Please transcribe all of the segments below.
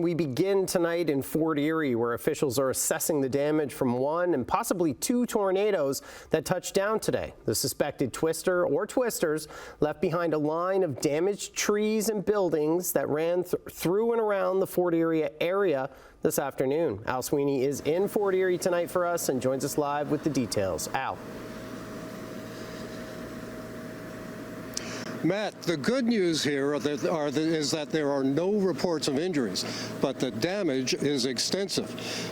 We begin tonight in Fort Erie, where officials are assessing the damage from one and possibly two tornadoes that touched down today. The suspected twister or twisters left behind a line of damaged trees and buildings that ran through and around the Fort Erie area this afternoon. Al Sweeney is in Fort Erie tonight for us and joins us live with the details. Al. Matt, the good news here is that there are no reports of injuries, but the damage is extensive.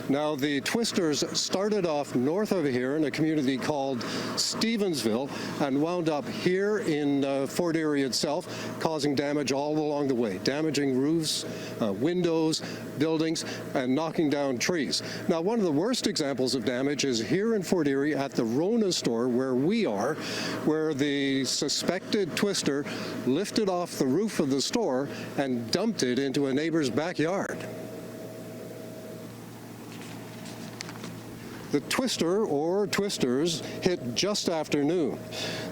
Now, the twisters started off north of here in a community called Stevensville and wound up here in Fort Erie itself, causing damage all along the way, damaging roofs, windows, buildings, and knocking down trees. Now, one of the worst examples of damage is here in Fort Erie at the RONA store where we are, where the suspected twister lifted off the roof of the store and dumped it into a neighbor's backyard. The twister or twisters hit just after noon.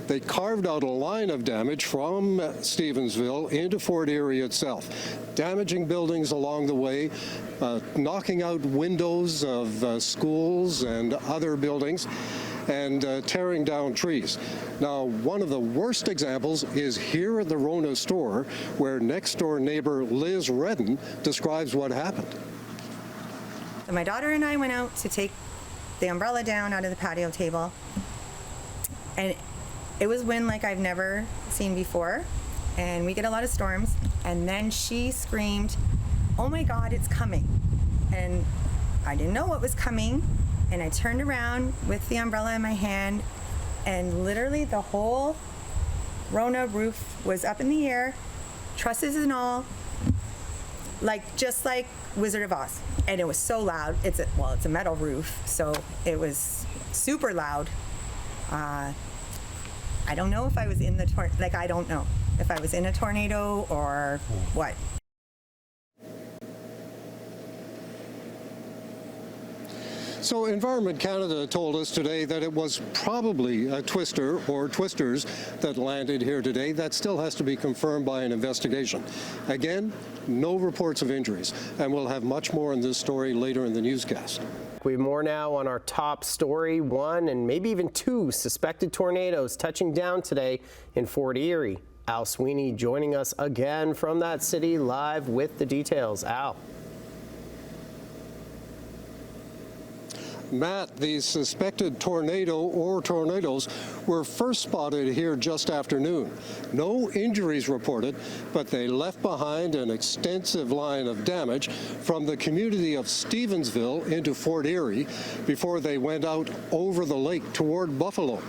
They carved out a line of damage from Stevensville into Fort Erie itself, damaging buildings along the way, knocking out windows of schools and other buildings, and tearing down trees. Now, one of the worst examples is here at the RONA store, where next-door neighbor Liz Redden describes what happened. So my daughter and I went out to take the umbrella down out of the patio table, and it was wind like I've never seen before, and we get a lot of storms, and then she screamed, "Oh my God, it's coming." And I didn't know what was coming, and I turned around with the umbrella in my hand, and literally the whole RONA roof was up in the air, trusses and all, just like Wizard of Oz. And it was so loud. It's a metal roof, so it was super loud. I don't know if I was in the I don't know if I was in a tornado or what. So Environment Canada told us today that it was probably a twister or twisters that landed here today. That still has to be confirmed by an investigation. Again, no reports of injuries, and we'll have much more on this story later in the newscast. We have more now on our top story. One and maybe even two suspected tornadoes touching down today in Fort Erie. Al Sweeney joining us again from that city live with the details. Al. Matt, the suspected tornado or tornadoes were first spotted here just after noon. No injuries reported, but they left behind an extensive line of damage from the community of Stevensville into Fort Erie before they went out over the lake toward Buffalo.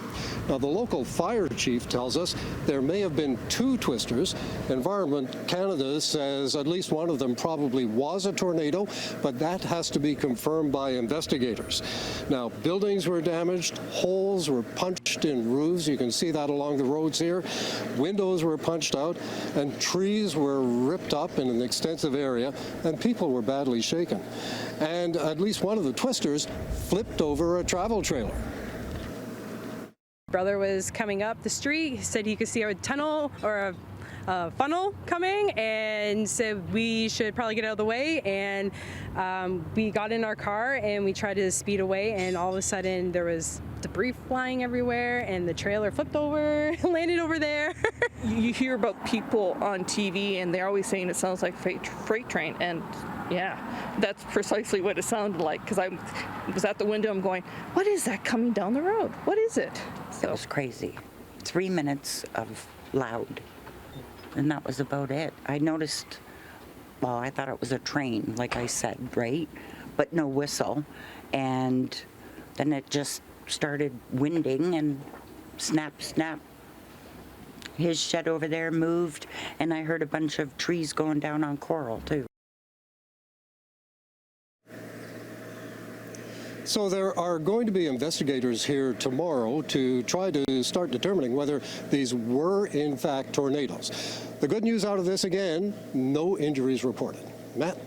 Now, the local fire chief tells us there may have been two twisters. Environment Canada says at least one of them probably was a tornado, but that has to be confirmed by investigators. Now, buildings were damaged, holes were punched in roofs. You can see that along the roads here. Windows were punched out, and trees were ripped up in an extensive area, and people were badly shaken. And at least one of the twisters flipped over a travel trailer. Brother was coming up the street. He said he could see a tunnel or a funnel coming, and said we should probably get out of the way. And we got in our car and we tried to speed away, and all of a sudden there was debris flying everywhere, and the trailer flipped over, landed over there. You hear about people on TV and they're always saying it sounds like a freight train, and yeah, that's precisely what it sounded like, because I was at the window, I'm going, what is that coming down the road? What is it? So. It was crazy. 3 minutes of loud, and that was about it. I noticed, well, I thought it was a train, like I said, right? But no whistle. And then it just started winding, and snap, snap. His shed over there moved, and I heard a bunch of trees going down on Coral, too. So there are going to be investigators here tomorrow to try to start determining whether these were in fact tornadoes. The good news out of this, again, no injuries reported. Matt?